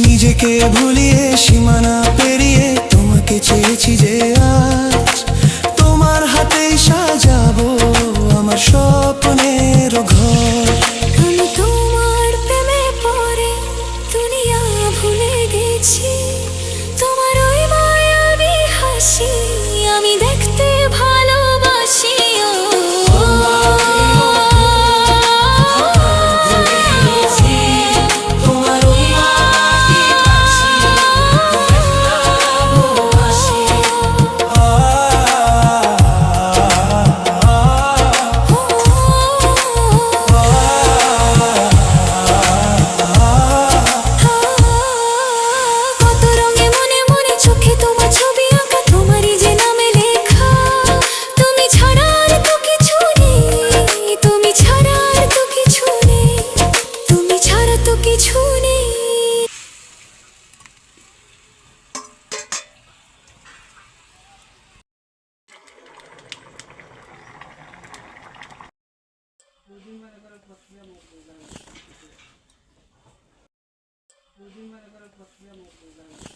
নিজেকে ভুলিয়ে সীমানা পেরিয়ে তোমাকে চেয়েছি যে আজ তোমার হাতেই সাজাবো আমার স্বপ্নের ঘর। আমি তোমার প্রেমে পড়ে দুনিয়া ভুলে গেছি, তোমার ওই মায়াবী হাসি আমি দেখতে ভালোবাসি। প্রক্রিয়া